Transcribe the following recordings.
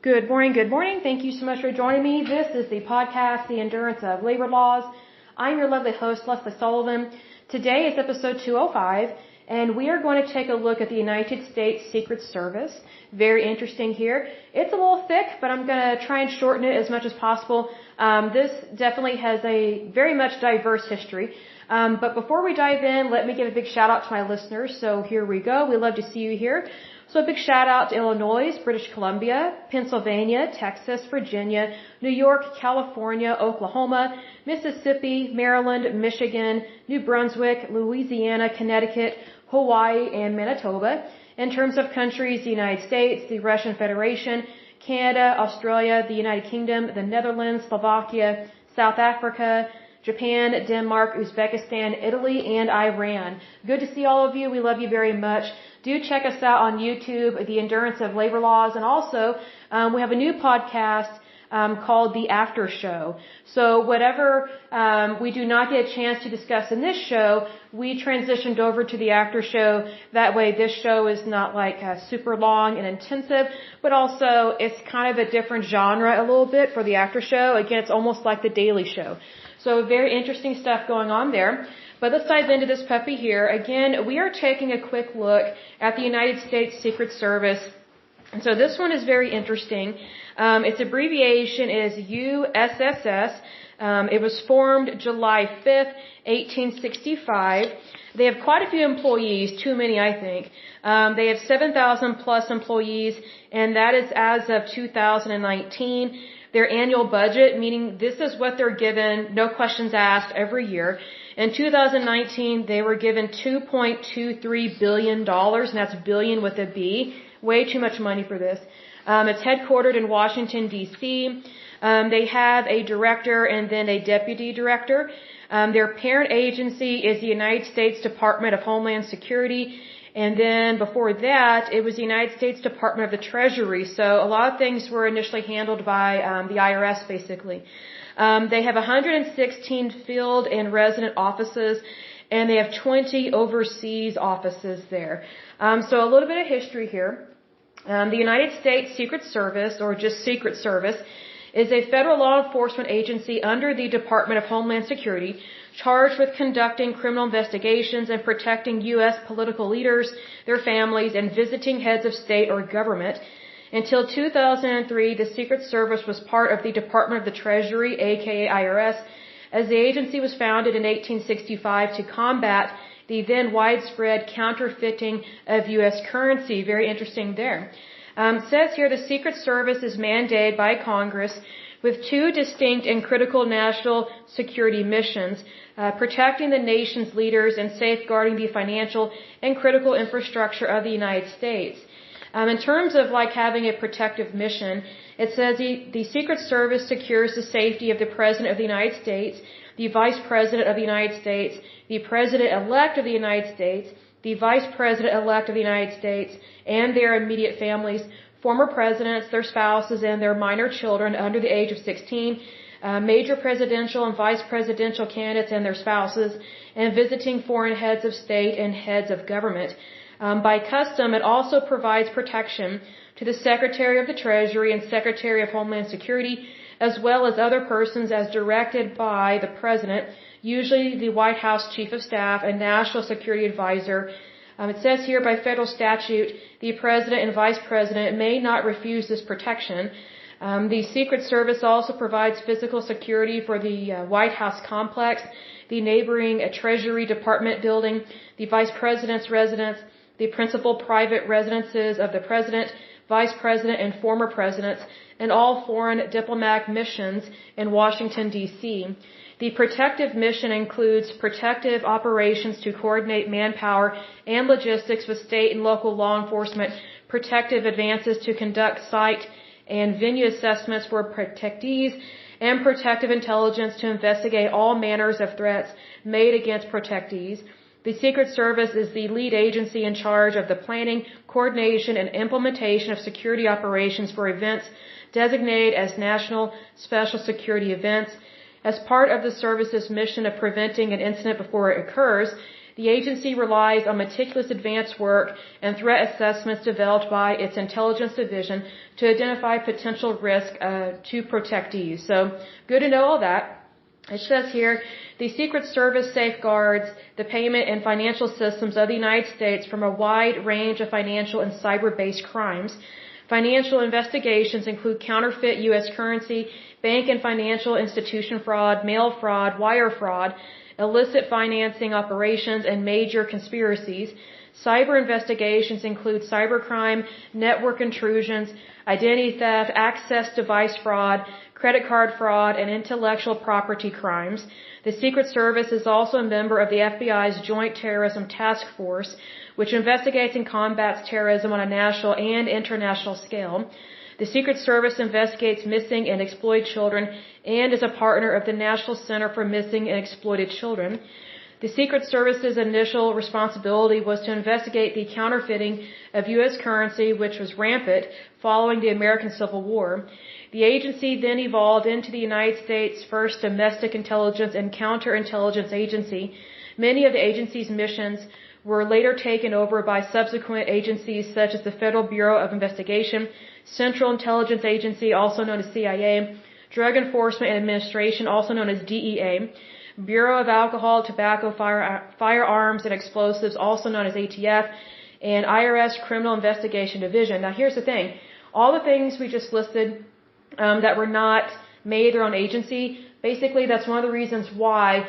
Good morning, good morning. Thank you so much for joining me. This is the podcast, The Endurance of Labor Laws. I'm your lovely host, Lesley Sullivan. Today is episode 205, and we are going to take a look at the United States Secret Service. Very interesting here. It's a little thick, but I'm going to try and shorten it as much as possible. This definitely has a very much diverse history. But before we dive in, let me give a big shout out to my listeners. So here we go. We love to see you here. So a big shout out to Illinois, British Columbia, Pennsylvania, Texas, Virginia, New York, California, Oklahoma, Mississippi, Maryland, Michigan, New Brunswick, Louisiana, Connecticut, Hawaii, and Manitoba. In terms of countries, the United States, the Russian Federation, Canada, Australia, the United Kingdom, the Netherlands, Slovakia, South Africa, Japan, Denmark, Uzbekistan, Italy, and Iran. Good to see all of you. We love you very much. Do check us out on YouTube, The Endurance of Labor Laws, and also we have a new podcast called The After Show. So whatever we do not get a chance to discuss in this show, we transitioned over to the After Show. That way this show is not like super long and intensive, but also it's kind of a different genre a little bit for the After Show. Again, it's almost like the Daily Show. So very interesting stuff going on there. But let's dive into this puppy here. Again, we are taking a quick look at the United States Secret Service. And so this one is very interesting. Its abbreviation is USSS. It was formed July 5th, 1865. They have quite a few employees, too many, I think. They have 7,000 plus employees, and that is as of 2019. Their annual budget, meaning this is what they're given, no questions asked, every year. In 2019, they were given $2.23 billion, and that's billion with a B. Way too much money for this. It's headquartered in Washington, D.C. They have a director and then a deputy director. Their parent agency is the United States Department of Homeland Security. And then before that, it was the United States Department of the Treasury. So a lot of things were initially handled by the IRS, basically. They have 116 field and resident offices, and they have 20 overseas offices there. So a little bit of history here. The United States Secret Service, or just Secret Service, is a federal law enforcement agency under the Department of Homeland Security, charged with conducting criminal investigations and protecting U.S. political leaders, their families, and visiting heads of state or government. Until 2003, the Secret Service was part of the Department of the Treasury, aka IRS, as the agency was founded in 1865 to combat the then widespread counterfeiting of U.S. currency. Very interesting there. It says here the Secret Service is mandated by Congress with two distinct and critical national security missions, protecting the nation's leaders and safeguarding the financial and critical infrastructure of the United States. In terms of like having a protective mission, it says the Secret Service secures the safety of the President of the United States, the Vice President of the United States, the President-elect of the United States, the Vice President-elect of the United States, and their immediate families, former presidents, their spouses, and their minor children under the age of 16, major presidential and vice presidential candidates and their spouses, and visiting foreign heads of state and heads of government. By custom, it also provides protection to the Secretary of the Treasury and Secretary of Homeland Security, as well as other persons as directed by the President, usually the White House Chief of Staff and National Security Advisor. It says here by federal statute, the President and Vice President may not refuse this protection. The Secret Service also provides physical security for the White House complex, the neighboring Treasury Department building, the Vice President's residence, the principal private residences of the President, Vice President, and former presidents, and all foreign diplomatic missions in Washington, D.C. The protective mission includes protective operations to coordinate manpower and logistics with state and local law enforcement, protective advances to conduct site and venue assessments for protectees, and protective intelligence to investigate all manners of threats made against protectees. The Secret Service is the lead agency in charge of the planning, coordination, and implementation of security operations for events designated as national special security events. As part of the service's mission of preventing an incident before it occurs, The agency relies on meticulous advance work and threat assessments developed by its intelligence division to identify potential risk to protectees. So, good to know all that. It says here, the Secret Service safeguards the payment and financial systems of the United States from a wide range of financial and cyber-based crimes. Financial investigations include counterfeit U.S. currency, bank and financial institution fraud, mail fraud, wire fraud, illicit financing operations, and major conspiracies. Cyber investigations include cybercrime, network intrusions, identity theft, access device fraud, credit card fraud, and intellectual property crimes. The Secret Service is also a member of the FBI's Joint Terrorism Task Force, which investigates and combats terrorism on a national and international scale. The Secret Service investigates missing and exploited children and is a partner of the National Center for Missing and Exploited Children. The Secret Service's initial responsibility was to investigate the counterfeiting of U.S. currency, which was rampant following the American Civil War. The agency then evolved into the United States' first domestic intelligence and counterintelligence agency. Many of the agency's missions were later taken over by subsequent agencies such as the Federal Bureau of Investigation, Central Intelligence Agency, also known as CIA, Drug Enforcement and Administration, also known as DEA, Bureau of Alcohol, Tobacco, Firearms, and Explosives, also known as ATF, and IRS Criminal Investigation Division. Now here's the thing. All the things we just listed that were not made their own agency, basically that's one of the reasons why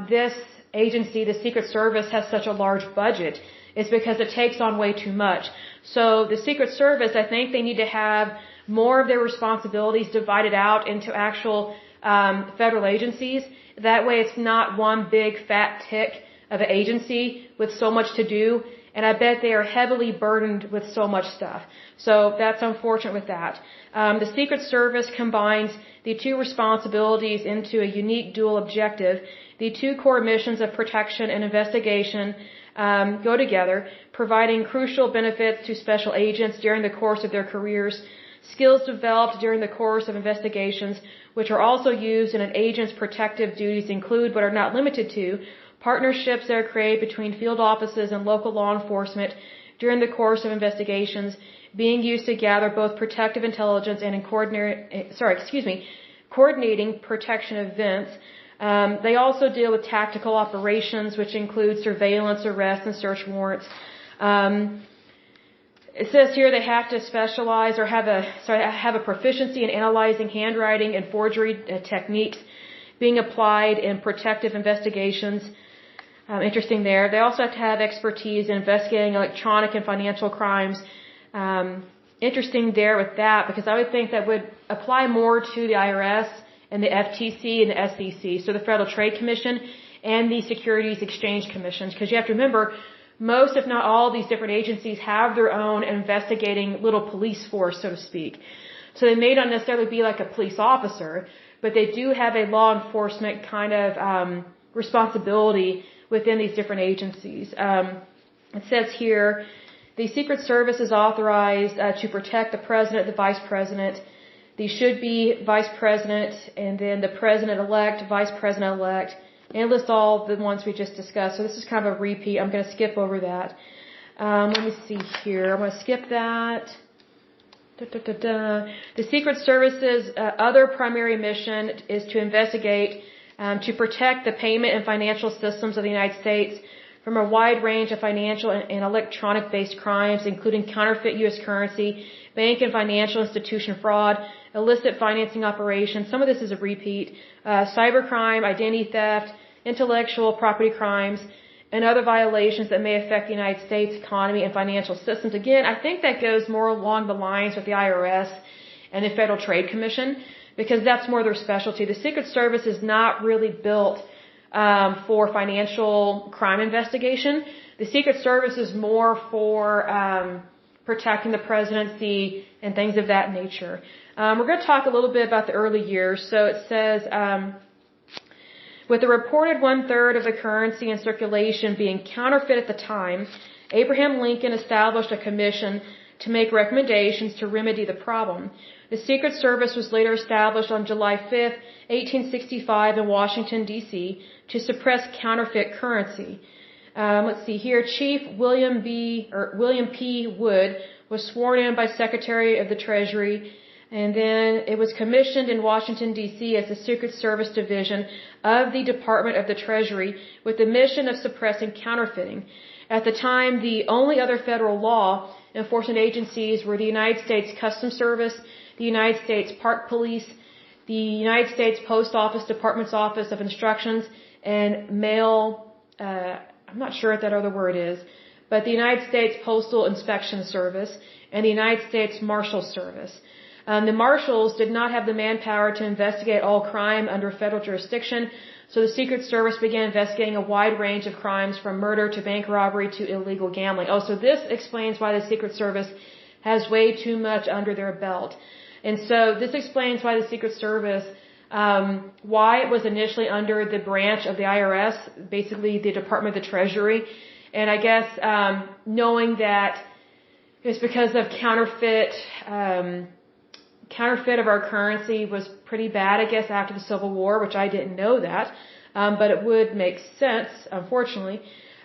this agency, the Secret Service, has such a large budget, is because it takes on way too much. So the Secret Service, I think they need to have more of their responsibilities divided out into actual federal agencies. That way it's not one big fat tick of an agency with so much to do. And I bet they are heavily burdened with so much stuff. So that's unfortunate with that. The Secret Service combines the two responsibilities into a unique dual objective. The two core missions of protection and investigation go together, providing crucial benefits to special agents during the course of their careers, skills developed during the course of investigations, which are also used in an agent's protective duties include, but are not limited to, partnerships that are created between field offices and local law enforcement during the course of investigations, being used to gather both protective intelligence and coordinating protection events. They also deal with tactical operations, which include surveillance, arrest, and search warrants. It says here they have to specialize or have a proficiency in analyzing handwriting and forgery techniques being applied in protective investigations. Interesting there. They also have to have expertise in investigating electronic and financial crimes. Interesting there with that, because I would think that would apply more to the IRS and the FTC and the SEC, so the Federal Trade Commission and the Securities Exchange Commissions, because you have to remember, most, if not all, of these different agencies have their own investigating little police force, so to speak. So they may not necessarily be like a police officer, but they do have a law enforcement kind of responsibility within these different agencies. It says here, the Secret Service is authorized to protect the President, the Vice President, the should-be Vice President, and then the President-elect, Vice President-elect, and lists all the ones we just discussed. So this is kind of a repeat. I'm going to skip over that. Let me see here. I'm going to skip that. The Secret Service's other primary mission is to investigate, to protect the payment and financial systems of the United States from a wide range of financial and electronic-based crimes, including counterfeit U.S. currency, bank and financial institution fraud, illicit financing operations. Some of this is a repeat. Cybercrime, identity theft, intellectual property crimes, and other violations that may affect the United States economy and financial systems. Again, I think that goes more along the lines with the IRS and the Federal Trade Commission, because that's more their specialty. The Secret Service is not really built for financial crime investigation. The Secret Service is more for protecting the presidency and things of that nature. We're going to talk a little bit about the early years. So it says, with the reported 1/3 of the currency in circulation being counterfeit at the time, Abraham Lincoln established a commission to make recommendations to remedy the problem. The Secret Service was later established on July 5th, 1865 in Washington, D.C. to suppress counterfeit currency. Let's see here. Chief William P. Wood was sworn in by Secretary of the Treasury, and then it was commissioned in Washington, D.C. as the Secret Service Division of the Department of the Treasury with the mission of suppressing counterfeiting. At the time, the only other federal law enforcement agencies were the United States Customs Service, the United States Park Police, the United States Post Office Department's Office of Instructions, and I'm not sure what that other word is, but the United States Postal Inspection Service and the United States Marshals Service. The Marshals did not have the manpower to investigate all crime under federal jurisdiction, so the Secret Service began investigating a wide range of crimes from murder to bank robbery to illegal gambling. Oh, so this explains why the Secret Service has way too much under their belt. And so this explains why the Secret Service, why it was initially under the branch of the IRS, basically the Department of the Treasury. And I guess knowing that it's because of counterfeit of our currency was pretty bad, I guess, after the Civil War, which I didn't know that. But it would make sense, unfortunately.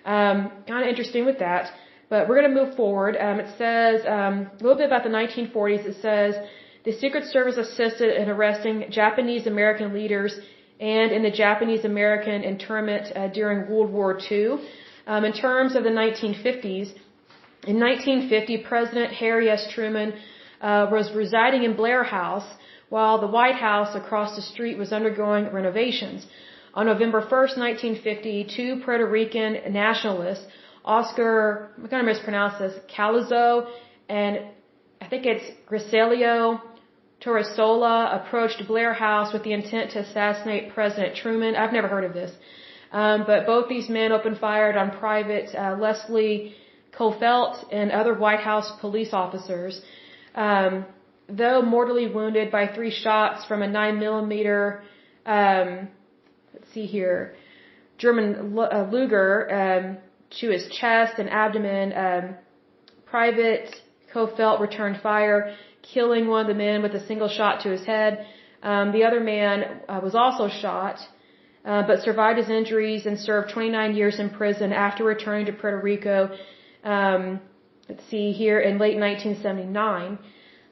Kind of interesting with that. But we're going to move forward. It says a little bit about the 1940s. It says the Secret Service assisted in arresting Japanese-American leaders and in the Japanese-American internment during World War II. In terms of the 1950s, in 1950, President Harry S. Truman was residing in Blair House while the White House across the street was undergoing renovations. On November 1st, 1950, two Puerto Rican nationalists, Oscar, I'm going to mispronounce this, Calazo, and I think it's Griselio Torresola, approached Blair House with the intent to assassinate President Truman. I've never heard of this. But both these men opened fire on Private Lesley Sullivan and other White House police officers. Though mortally wounded by 3 shots from a 9mm, let's see here, German Luger, to his chest and abdomen, Private Kofelt returned fire, killing one of the men with a single shot to his head. The other man was also shot, but survived his injuries and served 29 years in prison after returning to Puerto Rico. Let's see here, in late 1979.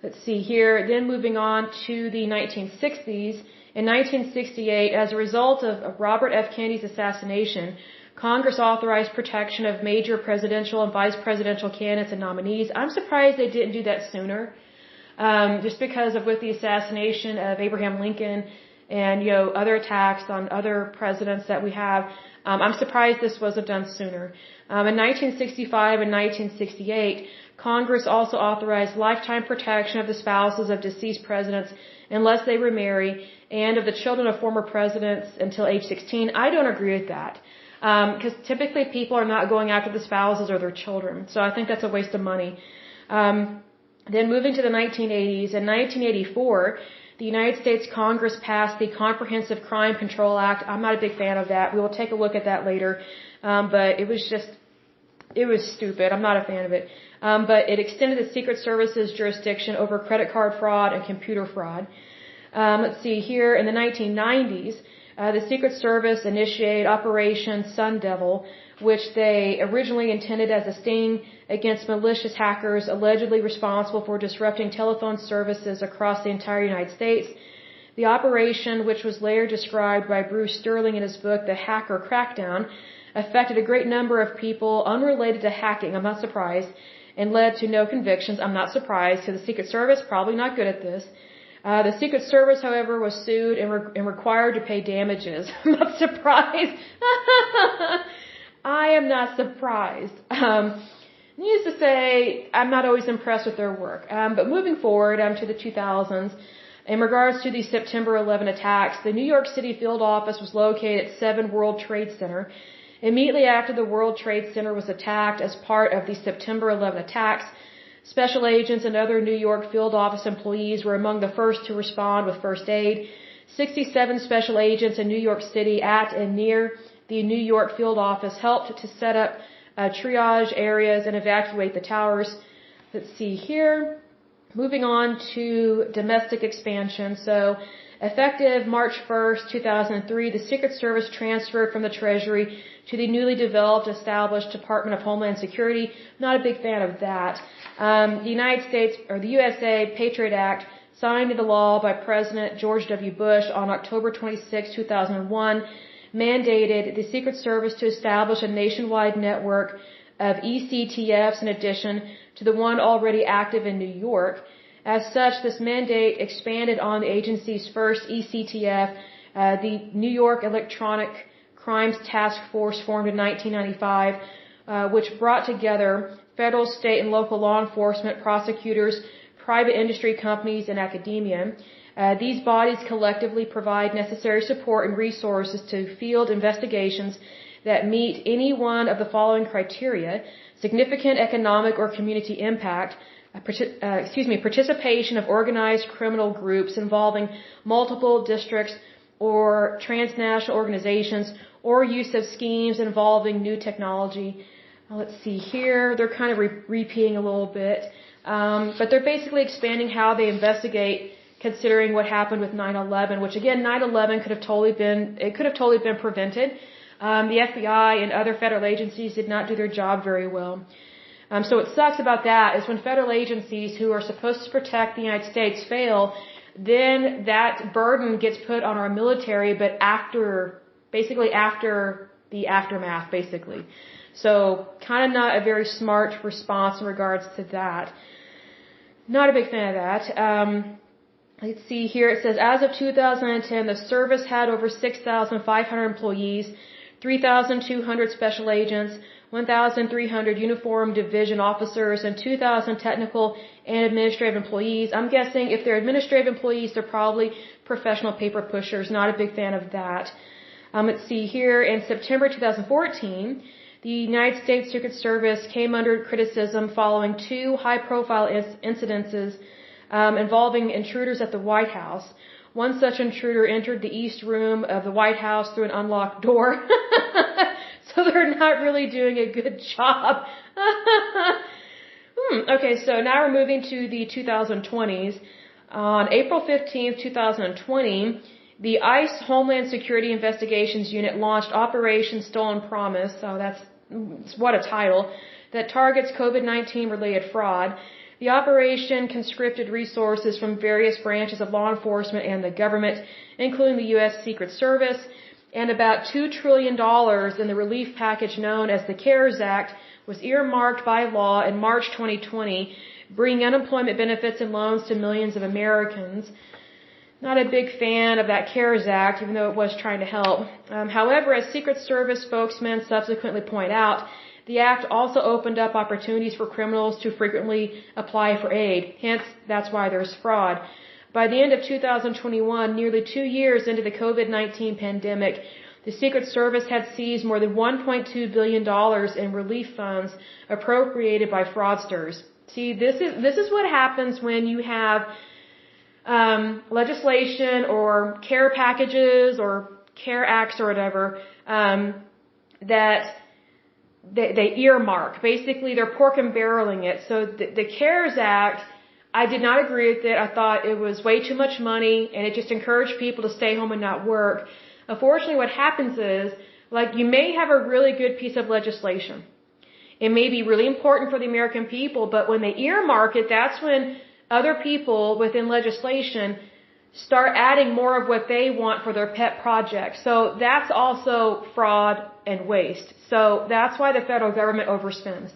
Let's see here, then moving on to the 1960s. In 1968, as a result of Robert F. Kennedy's assassination, Congress authorized protection of major presidential and vice presidential candidates and nominees. I'm surprised they didn't do that sooner, just because of with the assassination of Abraham Lincoln and, other attacks on other presidents that we have. I'm surprised this wasn't done sooner. In 1965 and 1968, Congress also authorized lifetime protection of the spouses of deceased presidents unless they remarry, and of the children of former presidents until age 16. I don't agree with that. Because typically people are not going after the spouses or their children. So I think that's a waste of money. Then moving to the 1980s, in 1984, the United States Congress passed the Comprehensive Crime Control Act. I'm not a big fan of that. We will take a look at that later. But it was stupid. I'm not a fan of it. But it extended the Secret Service's jurisdiction over credit card fraud and computer fraud. Let's see here, in the 1990s, the Secret Service initiated Operation Sun Devil, which they originally intended as a sting against malicious hackers allegedly responsible for disrupting telephone services across the entire United States. The operation, which was later described by Bruce Sterling in his book, The Hacker Crackdown, affected a great number of people unrelated to hacking. I'm not surprised. And led to no convictions. I'm not surprised, because the Secret Service probably not good at this. The Secret Service, however, was sued and required to pay damages. I'm not surprised. I am not surprised. Needless to say, I'm not always impressed with their work. But moving forward to the 2000s, in regards to the September 11 attacks, the New York City field office was located at 7 World Trade Center. Immediately after the World Trade Center was attacked as part of the September 11 attacks, special agents and other New York field office employees were among the first to respond with first aid. 67 special agents in New York City at and near the New York field office helped to set up triage areas and evacuate the towers. Let's see here. Moving on to domestic expansion. So, effective March 1st, 2003, the Secret Service transferred from the Treasury to the newly developed, established Department of Homeland Security. Not a big fan of that. The United States, or the USA Patriot Act, signed into law by President George W. Bush on October 26, 2001, mandated the Secret Service to establish a nationwide network of ECTFs in addition to the one already active in New York. As such, this mandate expanded on the agency's first ECTF, the New York Electronic Crimes Task Force, formed in 1995, which brought together federal, state, and local law enforcement, prosecutors, private industry companies, and academia. These bodies collectively provide necessary support and resources to field investigations that meet any one of the following criteria: significant economic or community impact, participation of organized criminal groups involving multiple districts or transnational organizations, or use of schemes involving new technology. Let's see here, they're kind of repeating a little bit, but they're basically expanding how they investigate, considering what happened with 9/11, which again, 9/11 could have totally been prevented. The FBI and other federal agencies did not do their job very well. So what sucks about that is when federal agencies who are supposed to protect the United States fail, then that burden gets put on our military, but after the aftermath, basically. So kind of not a very smart response in regards to that. Not a big fan of that. Let's see here. It says, as of 2010, the service had over 6,500 employees, 3,200 special agents, 1,300 uniformed division officers, and 2,000 technical and administrative employees. I'm guessing if they're administrative employees, they're probably professional paper pushers. Not a big fan of that. Let's see here. In September 2014, the United States Secret Service came under criticism following two high-profile incidences involving intruders at the White House. One such intruder entered the East Room of the White House through an unlocked door. So they're not really doing a good job. Okay, so now we're moving to the 2020s. On April 15th, 2020, the ICE Homeland Security Investigations Unit launched Operation Stolen Promise, so what a title, that targets COVID-19 related fraud. The operation conscripted resources from various branches of law enforcement and the government, including the U.S. Secret Service, and about $2 trillion in the relief package known as the CARES Act was earmarked by law in March 2020, bringing unemployment benefits and loans to millions of Americans. Not a big fan of that CARES Act, even though it was trying to help. However, as Secret Service spokesmen subsequently point out, the act also opened up opportunities for criminals to frequently apply for aid. Hence, that's why there's fraud. By the end of 2021, nearly 2 years into the COVID-19 pandemic, the Secret Service had seized more than $1.2 billion in relief funds appropriated by fraudsters. See, this is what happens when you have legislation or care packages or care acts or whatever that they earmark. Basically, they're pork and barreling it. So the CARES Act, I did not agree with it. I thought it was way too much money, and it just encouraged people to stay home and not work. Unfortunately, what happens is, like, you may have a really good piece of legislation. It may be really important for the American people, but when they earmark it, that's when other people within legislation start adding more of what they want for their pet projects. So that's also fraud and waste. So that's why the federal government overspends.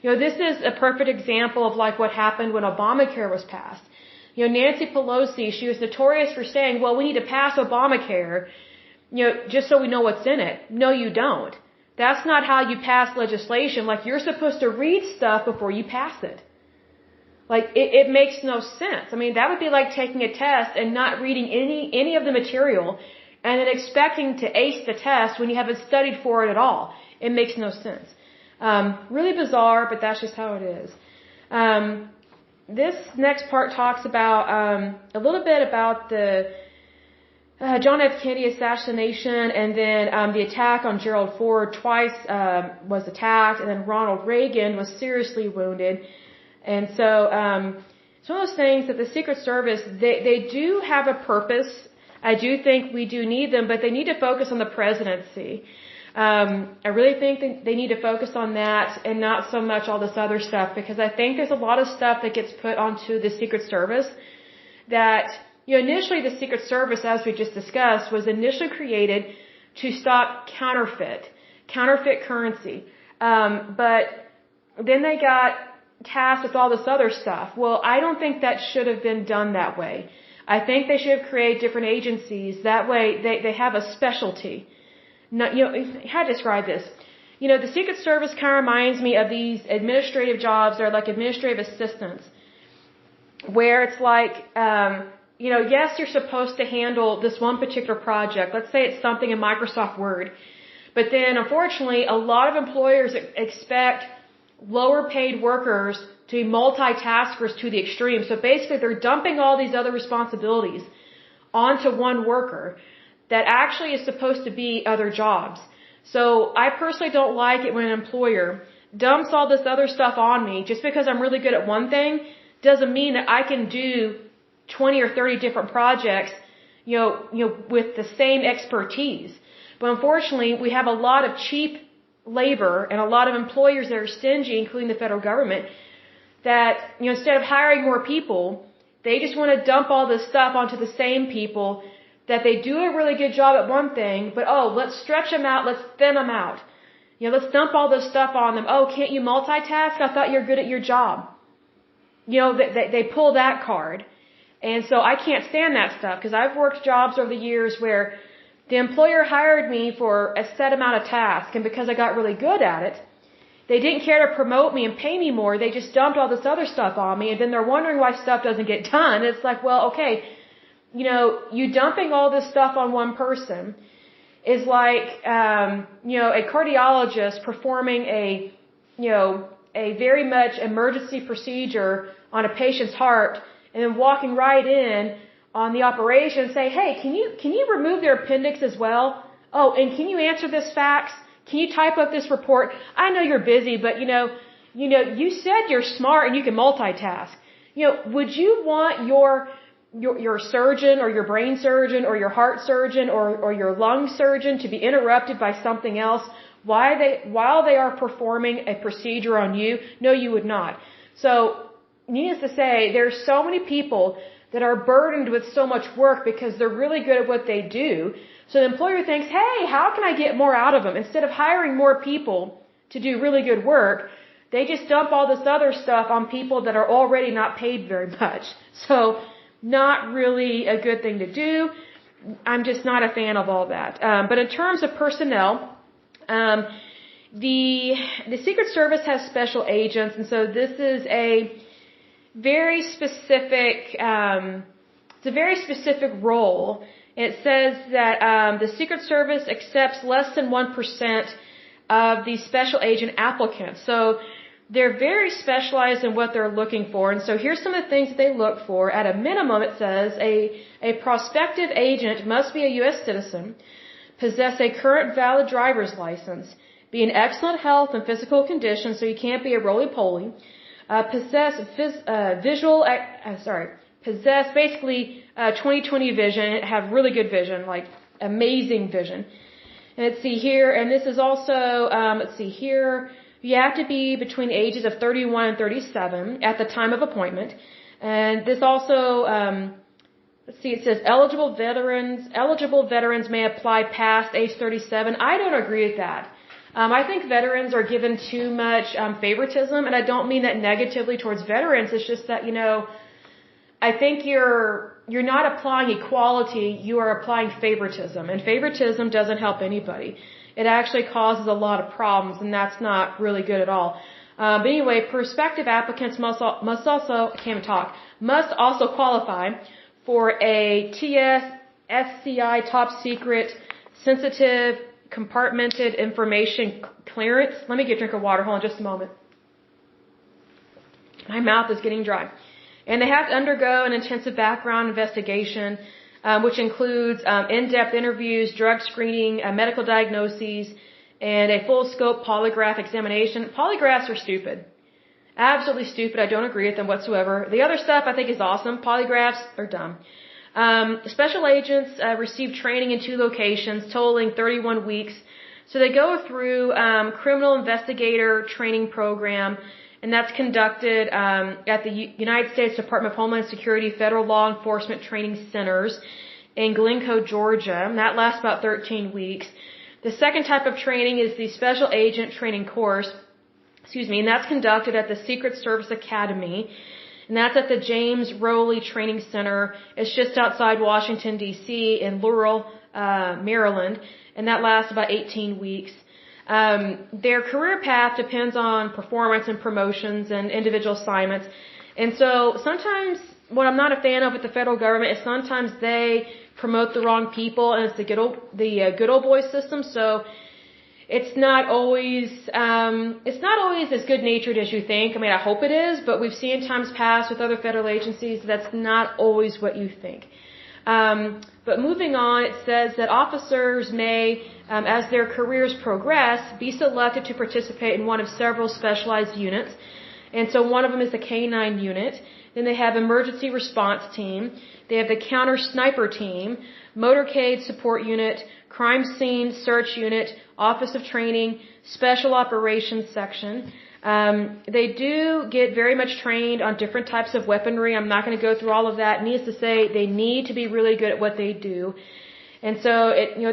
You know, this is a perfect example of like what happened when Obamacare was passed. You know, Nancy Pelosi, she was notorious for saying, well, we need to pass Obamacare, you know, just so we know what's in it. No, you don't. That's not how you pass legislation. Like, you're supposed to read stuff before you pass it. Like, it makes no sense. I mean, that would be like taking a test and not reading any of the material and then expecting to ace the test when you haven't studied for it at all. It makes no sense. Really bizarre, but that's just how it is. This next part talks about a little bit about the John F. Kennedy assassination, and then the attack on Gerald Ford. Twice was attacked, and then Ronald Reagan was seriously wounded. And so it's one of those things that the Secret Service, they do have a purpose. I do think we do need them, but they need to focus on the presidency. I really think that they need to focus on that and not so much all this other stuff, because I think there's a lot of stuff that gets put onto the Secret Service that, initially the Secret Service, as we just discussed, was initially created to stop counterfeit currency. But then they got tasked with all this other stuff. Well, I don't think that should have been done that way. I think they should have created different agencies. That way they have a specialty. Not, how to describe this? The Secret Service kind of reminds me of these administrative jobs. They're like administrative assistants, where it's like, yes, you're supposed to handle this one particular project. Let's say it's something in Microsoft Word. But then, unfortunately, a lot of employers expect lower paid workers to be multitaskers to the extreme. So basically, they're dumping all these other responsibilities onto one worker that actually is supposed to be other jobs. So I personally don't like it when an employer dumps all this other stuff on me. Just because I'm really good at one thing doesn't mean that I can do 20 or 30 different projects, with the same expertise. But unfortunately, we have a lot of cheap labor and a lot of employers that are stingy, including the federal government, that, instead of hiring more people, they just want to dump all this stuff onto the same people that they do a really good job at one thing, but let's stretch them out, let's thin them out. Let's dump all this stuff on them. Oh, can't you multitask? I thought you're good at your job. They pull that card. And so I can't stand that stuff, because I've worked jobs over the years where the employer hired me for a set amount of tasks, and because I got really good at it, they didn't care to promote me and pay me more. They just dumped all this other stuff on me, and then they're wondering why stuff doesn't get done. It's like, well, okay, you dumping all this stuff on one person is like, a cardiologist performing a very much emergency procedure on a patient's heart, and then walking right in on the operation and say, hey, can you remove their appendix as well? Oh, and can you answer this fax? Can you type up this report? I know you're busy, but you said you're smart and you can multitask. Would you want your surgeon or your brain surgeon or your heart surgeon or your lung surgeon to be interrupted by something else while they are performing a procedure on you? No, you would not. So, needless to say, there's so many people that are burdened with so much work because they're really good at what they do. So the employer thinks, hey, how can I get more out of them? Instead of hiring more people to do really good work, they just dump all this other stuff on people that are already not paid very much. So not really a good thing to do. I'm just not a fan of all that. But in terms of personnel, the Secret Service has special agents, and so this is a very specific, it's a very specific role. It says that the Secret Service accepts less than 1% of the special agent applicants. So they're very specialized in what they're looking for. And so here's some of the things that they look for. At a minimum, it says a prospective agent must be a U.S. citizen, possess a current valid driver's license, be in excellent health and physical condition, so you can't be a roly-poly, possess basically 20/20 vision, have really good vision, like amazing vision. And let's see here, and this is also, let's see here, you have to be between the ages of 31 and 37 at the time of appointment. And this also, let's see, it says eligible veterans may apply past age 37. I don't agree with that. I think veterans are given too much favoritism, and I don't mean that negatively towards veterans. It's just that, I think you're not applying equality, you are applying favoritism, and favoritism doesn't help anybody. It actually causes a lot of problems, and that's not really good at all. But anyway, prospective applicants must also qualify for a TS/SCI top secret sensitive compartmented information clearance. Let me get a drink of water. Hold on just a moment. My mouth is getting dry. And they have to undergo an intensive background investigation, which includes in-depth interviews, drug screening, medical diagnoses, and a full-scope polygraph examination. Polygraphs are stupid. Absolutely stupid. I don't agree with them whatsoever. The other stuff I think is awesome. Polygraphs are dumb. Special agents receive training in 2 locations, totaling 31 weeks. So they go through criminal investigator training program, and that's conducted at the United States Department of Homeland Security Federal Law Enforcement Training Centers in Glencoe, Georgia, and that lasts about 13 weeks. The second type of training is the Special Agent Training Course, and that's conducted at the Secret Service Academy, and that's at the James Rowley Training Center. It's just outside Washington, D.C. in Laurel, Maryland, and that lasts about 18 weeks. Their career path depends on performance and promotions and individual assignments. And so sometimes what I'm not a fan of with the federal government is sometimes they promote the wrong people, and it's the good old boy system. So it's not always as good natured as you think. I mean, I hope it is, but we've seen times past with other federal agencies that's not always what you think. But moving on, it says that officers may, as their careers progress, be selected to participate in one of several specialized units. And so one of them is the K-9 unit. Then they have emergency response team. They have the counter sniper team, motorcade support unit, crime scene search unit, office of training, special operations section. They do get very much trained on different types of weaponry. I'm not going to go through all of that. Needless to say, they need to be really good at what they do. And so,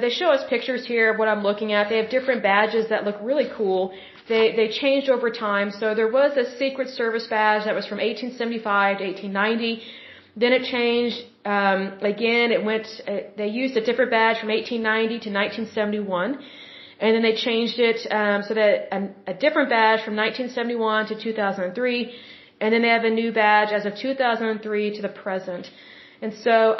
they show us pictures here of what I'm looking at. They have different badges that look really cool. They changed over time. So there was a Secret Service badge that was from 1875 to 1890. Then it changed, again, they used a different badge from 1890 to 1971. And then they changed it, so that a different badge from 1971 to 2003. And then they have a new badge as of 2003 to the present. And so,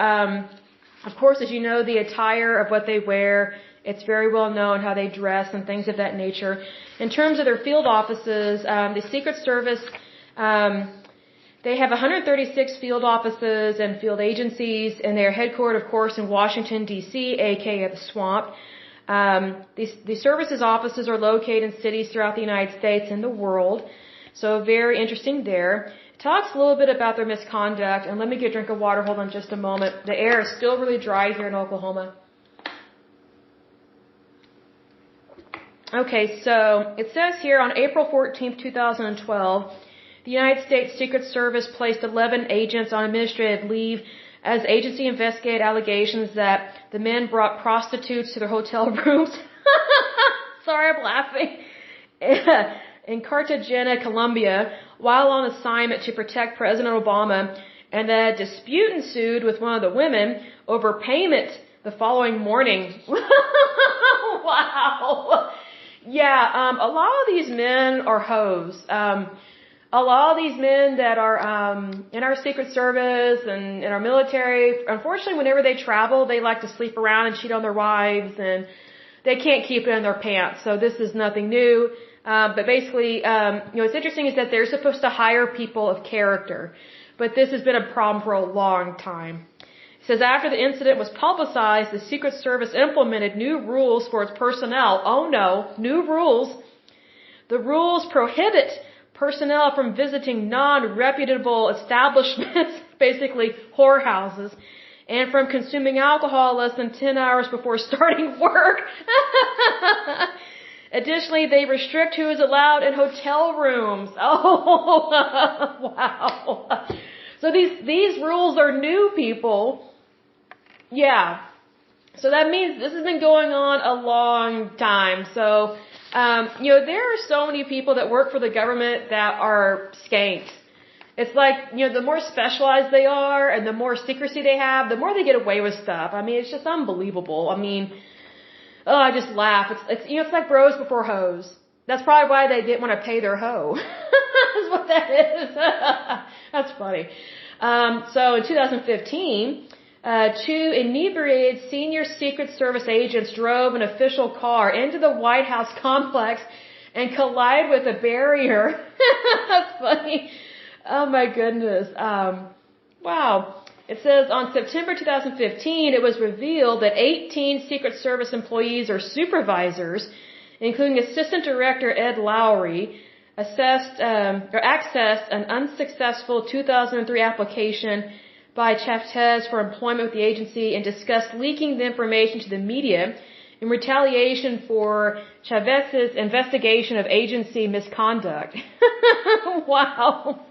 of course, as you know, the attire of what they wear, it's very well known how they dress and things of that nature. In terms of their field offices, the Secret Service, they have 136 field offices and field agencies, and they're headquartered, of course, in Washington, D.C., aka the Swamp. The services offices are located in cities throughout the United States and the world. So very interesting there. It talks a little bit about their misconduct, and let me get a drink of water. Hold on just a moment. The air is still really dry here in Oklahoma. Okay, so it says here on April 14th, 2012, the United States Secret Service placed 11 agents on administrative leave as agency investigated allegations that the men brought prostitutes to their hotel rooms. Sorry, I'm laughing. In Cartagena, Colombia, while on assignment to protect President Obama, and that a dispute ensued with one of the women over payment the following morning. Wow. Yeah, a lot of these men are hoes. A lot of these men that are in our Secret Service and in our military, unfortunately, whenever they travel, they like to sleep around and cheat on their wives, and they can't keep it in their pants. So this is nothing new. But basically, what's interesting is that they're supposed to hire people of character. But this has been a problem for a long time. It says after the incident was publicized, the Secret Service implemented new rules for its personnel. Oh no, new rules. The rules prohibit personnel from visiting non-reputable establishments, basically whorehouses, and from consuming alcohol less than 10 hours before starting work. Additionally, they restrict who is allowed in hotel rooms. Oh, wow. So these rules are new, people. Yeah. So that means this has been going on a long time. So, there are so many people that work for the government that are skanks. It's like, the more specialized they are and the more secrecy they have, the more they get away with stuff. I mean, it's just unbelievable. I mean, I just laugh. It's like bros before hoes. That's probably why they didn't want to pay their hoe. That's what that is. That's funny. So in 2015, two inebriated senior Secret Service agents drove an official car into the White House complex and collided with a barrier. That's funny. Oh my goodness. Wow. It says on September 2015, it was revealed that 18 Secret Service employees or supervisors, including Assistant Director Ed Lowry, accessed an unsuccessful 2003 application by Chaftez for employment with the agency and discussed leaking the information to the media in retaliation for Chavez's investigation of agency misconduct. Wow.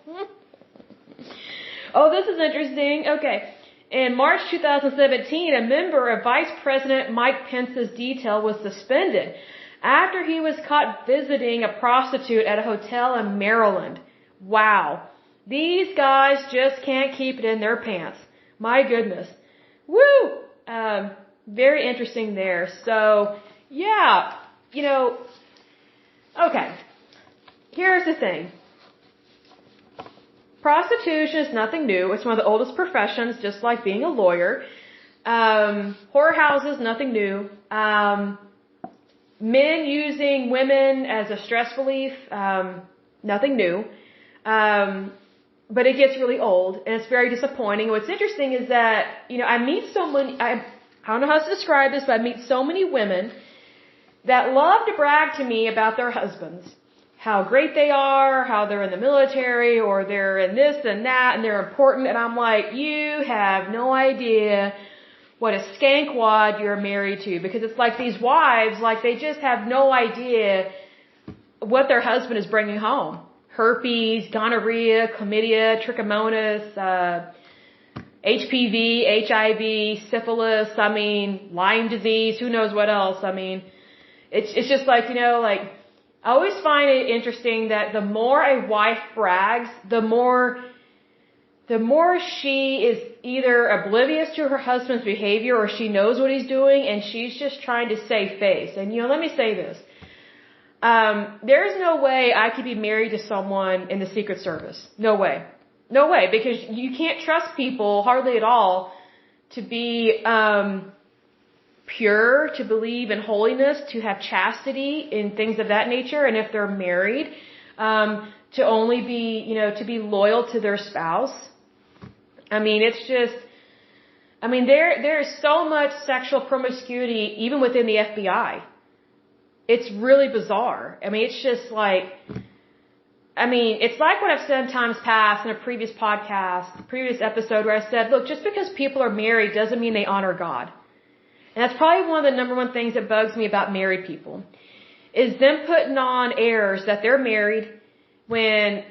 Oh, this is interesting. Okay. In March 2017, a member of Vice President Mike Pence's detail was suspended after he was caught visiting a prostitute at a hotel in Maryland. Wow. These guys just can't keep it in their pants. My goodness. Woo! Very interesting there. So, yeah, okay. Here's the thing. Prostitution is nothing new. It's one of the oldest professions, just like being a lawyer. Whorehouses, nothing new. Men using women as a stress relief, nothing new. But it gets really old, and it's very disappointing. What's interesting is that, I meet so many, I don't know how to describe this, but I meet so many women that love to brag to me about their husbands. How great they are, how they're in the military, or they're in this and that, and they're important. And I'm like, you have no idea what a skankwad you're married to. Because it's like these wives, like they just have no idea what their husband is bringing home. Herpes, gonorrhea, chlamydia, trichomonas, HPV, HIV, syphilis, Lyme disease, who knows what else. It's just like, I always find it interesting that the more a wife brags, the more she is either oblivious to her husband's behavior or she knows what he's doing and she's just trying to save face. And let me say this. There is no way I could be married to someone in the Secret Service. No way. No way, because you can't trust people hardly at all to be pure, to believe in holiness, to have chastity in things of that nature, and if they're married, to only be, to be loyal to their spouse. It's just, there is so much sexual promiscuity even within the FBI. It's really bizarre. It's just like, it's like what I've said in times past in a previous podcast, previous episode where I said, look, just because people are married doesn't mean they honor God. And that's probably one of the number one things that bugs me about married people, is them putting on airs that they're married when,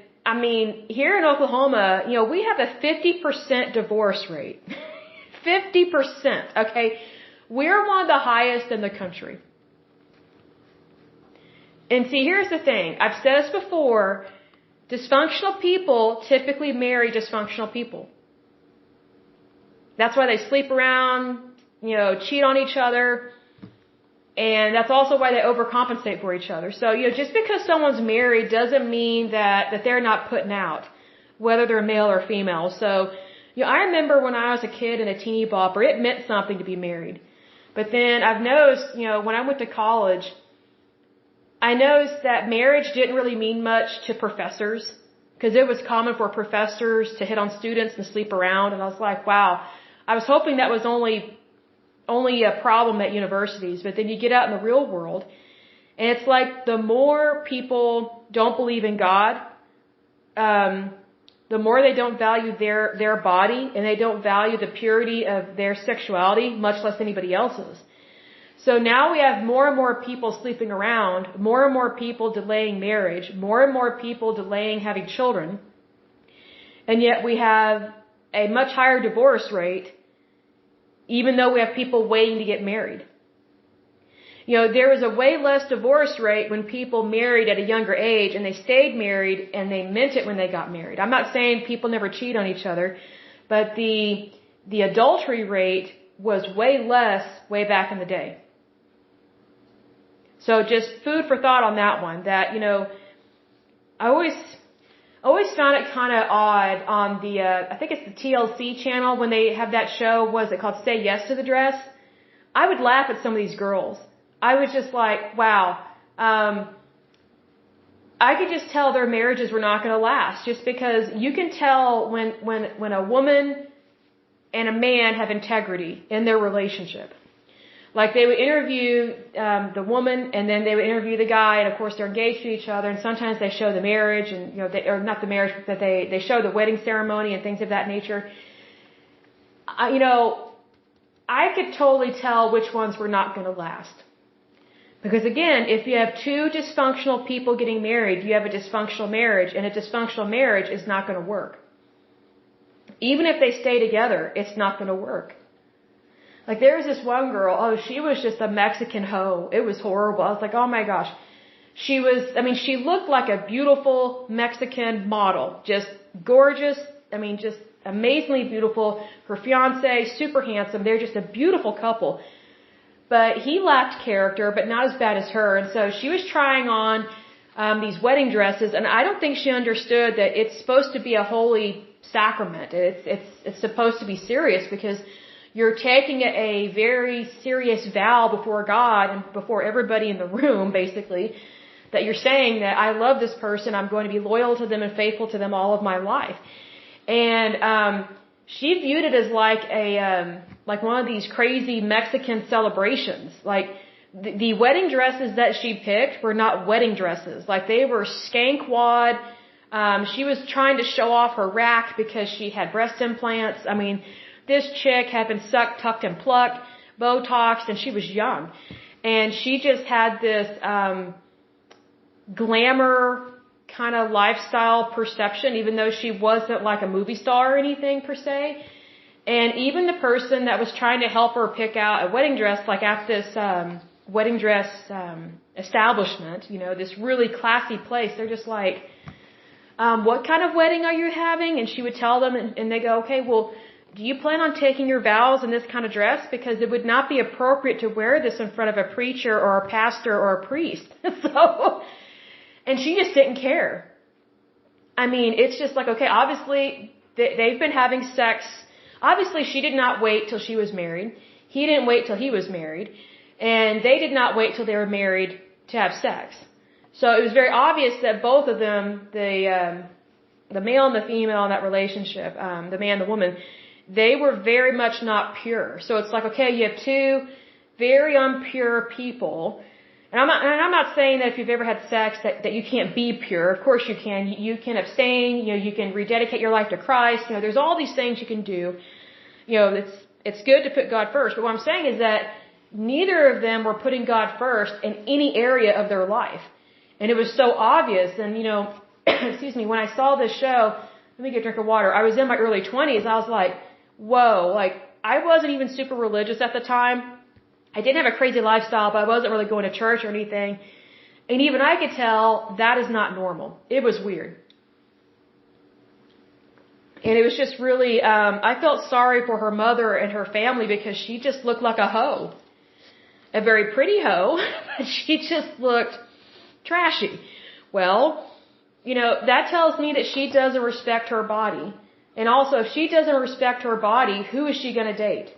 here in Oklahoma, we have a 50% divorce rate. 50%, okay? We're one of the highest in the country. And see, here's the thing. I've said this before. Dysfunctional people typically marry dysfunctional people. That's why they sleep around, cheat on each other. And that's also why they overcompensate for each other. So, just because someone's married doesn't mean that they're not putting out, whether they're male or female. So, I remember when I was a kid and a teeny bopper, it meant something to be married. But then I've noticed, when I went to college, I noticed that marriage didn't really mean much to professors, because it was common for professors to hit on students and sleep around. And I was like, wow, I was hoping that was only a problem at universities. But then you get out in the real world, and it's like the more people don't believe in God, the more they don't value their body, and they don't value the purity of their sexuality, much less anybody else's. So now we have more and more people sleeping around, more and more people delaying marriage, more and more people delaying having children, and yet we have a much higher divorce rate, even though we have people waiting to get married. There was a way less divorce rate when people married at a younger age and they stayed married and they meant it when they got married. I'm not saying people never cheat on each other, but the adultery rate was way less way back in the day. So just food for thought on that one. That, I always found it kind of odd on the, I think it's the TLC channel when they have that show, what is it called, Say Yes to the Dress? I would laugh at some of these girls. I was just like, wow, I could just tell their marriages were not going to last, just because you can tell when a woman and a man have integrity in their relationship. Like they would interview the woman, and then they would interview the guy, and of course they're engaged to each other, and sometimes they show the marriage, and or not the marriage, but they show the wedding ceremony and things of that nature. I could totally tell which ones were not going to last. Because again, if you have two dysfunctional people getting married, you have a dysfunctional marriage, and a dysfunctional marriage is not going to work. Even if they stay together, it's not going to work. Like there was this one girl, she was just a Mexican hoe. It was horrible. I was like, oh my gosh. She looked like a beautiful Mexican model. Just gorgeous. Just amazingly beautiful. Her fiance, super handsome. They're just a beautiful couple. But he lacked character, but not as bad as her. And so she was trying on these wedding dresses, and I don't think she understood that it's supposed to be a holy sacrament. It's supposed to be serious because you're taking a very serious vow before God and before everybody in the room, basically, that you're saying that I love this person, I'm going to be loyal to them and faithful to them all of my life. And she viewed it as like one of these crazy Mexican celebrations. Like the wedding dresses that she picked were not wedding dresses. Like they were skankwad. She was trying to show off her rack because she had breast implants. This chick had been sucked, tucked, and plucked, Botoxed, and she was young. And she just had this glamour kind of lifestyle perception, even though she wasn't like a movie star or anything per se. And even the person that was trying to help her pick out a wedding dress, like at this wedding dress establishment, this really classy place, they're just like, what kind of wedding are you having? And she would tell them, and they go, okay, well, do you plan on taking your vows in this kind of dress? Because it would not be appropriate to wear this in front of a preacher or a pastor or a priest. And she just didn't care. It's just like, okay, obviously they've been having sex. Obviously she did not wait till she was married. He didn't wait till he was married. And they did not wait till they were married to have sex. So it was very obvious that both of them, the male and the female in that relationship, the man and the woman, they were very much not pure. So it's like, okay, you have two very impure people. And I'm not saying that if you've ever had sex that you can't be pure. Of course you can. You can abstain. You can rededicate your life to Christ. There's all these things you can do. It's good to put God first. But what I'm saying is that neither of them were putting God first in any area of their life. And it was so obvious. And, excuse me, when I saw this show, let me get a drink of water. I was in my early 20s. I was like, whoa, I wasn't even super religious at the time. I didn't have a crazy lifestyle, but I wasn't really going to church or anything. And even I could tell that is not normal. It was weird. And it was just really, I felt sorry for her mother and her family because she just looked like a hoe. A very pretty hoe, but she just looked trashy. Well, that tells me that she doesn't respect her body. And also, if she doesn't respect her body, who is she going to date?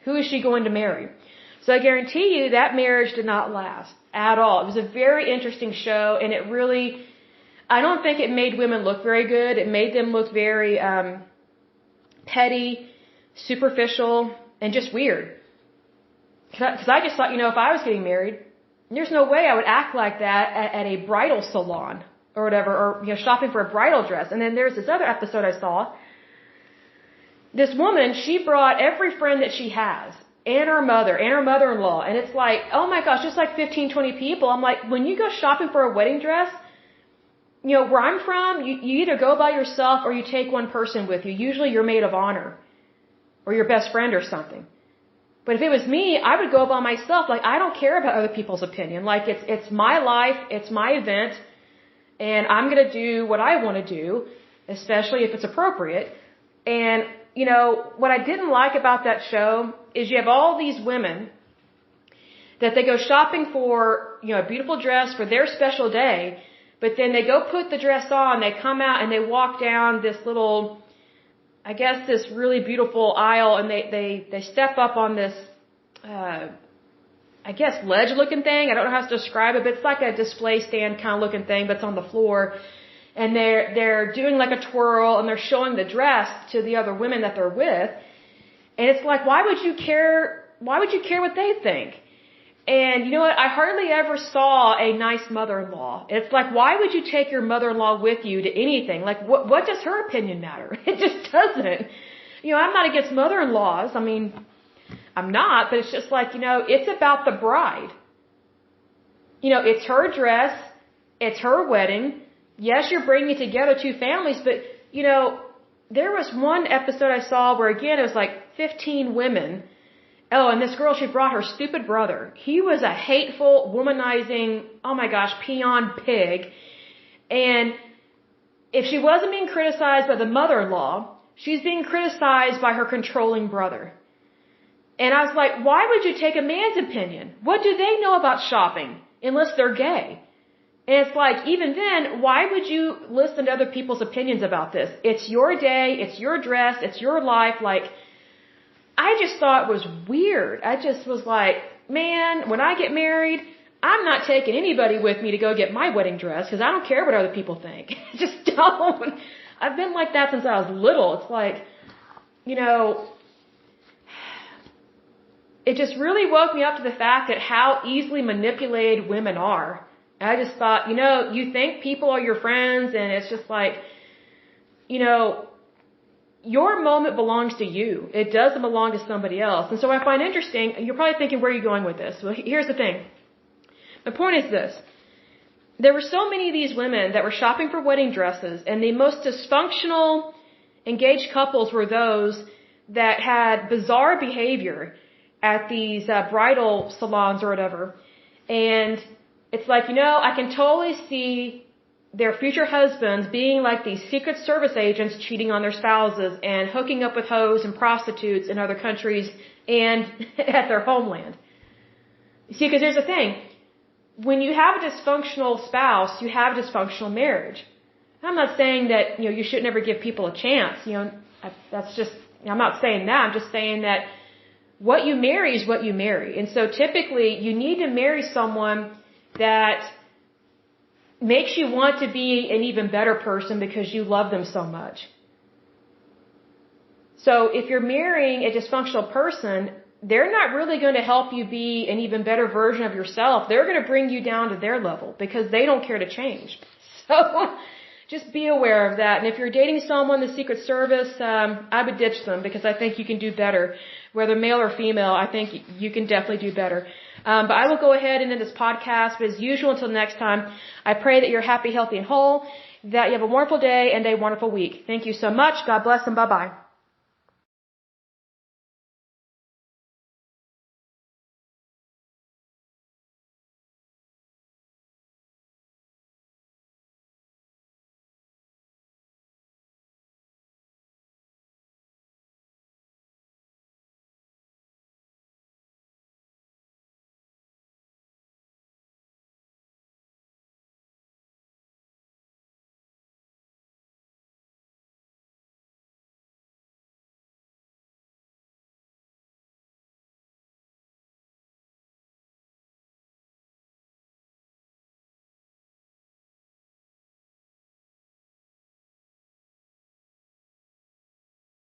Who is she going to marry? So I guarantee you that marriage did not last at all. It was a very interesting show, and it really, I don't think it made women look very good. It made them look very petty, superficial, and just weird. Because I just thought, if I was getting married, there's no way I would act like that at a bridal salon or whatever, or shopping for a bridal dress. And then there's this other episode I saw. This woman, she brought every friend that she has. And her mother, and her mother-in-law. And it's like, oh my gosh, just like 15, 20 people. I'm like, when you go shopping for a wedding dress, where I'm from, you either go by yourself or you take one person with you. Usually your maid of honor or your best friend or something. But if it was me, I would go by myself. Like, I don't care about other people's opinion. Like, it's my life, it's my event, and I'm going to do what I want to do, especially if it's appropriate. And, what I didn't like about that show is you have all these women that they go shopping for, a beautiful dress for their special day, but then they go put the dress on, they come out and they walk down this little, this really beautiful aisle, and they step up on this, ledge looking thing. I don't know how to describe it, but it's like a display stand kind of looking thing, but it's on the floor. And they're doing like a twirl, and they're showing the dress to the other women that they're with. And it's like, why would you care? Why would you care what they think? And you know what? I hardly ever saw a nice mother-in-law. It's like, why would you take your mother-in-law with you to anything? Like, what does her opinion matter? It just doesn't. I'm not against mother-in-laws. I'm not, but it's just like, it's about the bride. It's her dress. It's her wedding. Yes, you're bringing together two families, but, there was one episode I saw where, again, it was like 15 women. Oh, and this girl, she brought her stupid brother. He was a hateful, womanizing, oh my gosh, peon pig. And if she wasn't being criticized by the mother-in-law, she's being criticized by her controlling brother. And I was like, why would you take a man's opinion? What do they know about shopping unless they're gay? And it's like, even then, why would you listen to other people's opinions about this? It's your day, it's your dress, it's your life. Like, I just thought it was weird. I just was like, man, when I get married, I'm not taking anybody with me to go get my wedding dress because I don't care what other people think. Just don't. I've been like that since I was little. It's like, it just really woke me up to the fact that how easily manipulated women are. I just thought, you think people are your friends, and it's just like, your moment belongs to you. It doesn't belong to somebody else. And so I find interesting, you're probably thinking, where are you going with this? Well, here's the thing. My point is this. There were so many of these women that were shopping for wedding dresses, and the most dysfunctional engaged couples were those that had bizarre behavior at these bridal salons or whatever. And it's like, I can totally see their future husbands being like these Secret Service agents cheating on their spouses and hooking up with hoes and prostitutes in other countries and at their homeland. You see, because here's the thing. When you have a dysfunctional spouse, you have a dysfunctional marriage. I'm not saying that, you should never give people a chance. That's just, I'm not saying that. I'm just saying that what you marry is what you marry. And so typically, you need to marry someone that makes you want to be an even better person because you love them so much. So if you're marrying a dysfunctional person, they're not really going to help you be an even better version of yourself. They're going to bring you down to their level because they don't care to change. So just be aware of that. And if you're dating someone, the Secret Service, I would ditch them because I think you can do better. Whether male or female, I think you can definitely do better. But I will go ahead and end this podcast. But as usual, until next time, I pray that you're happy, healthy, and whole, that you have a wonderful day and a wonderful week. Thank you so much. God bless and bye-bye.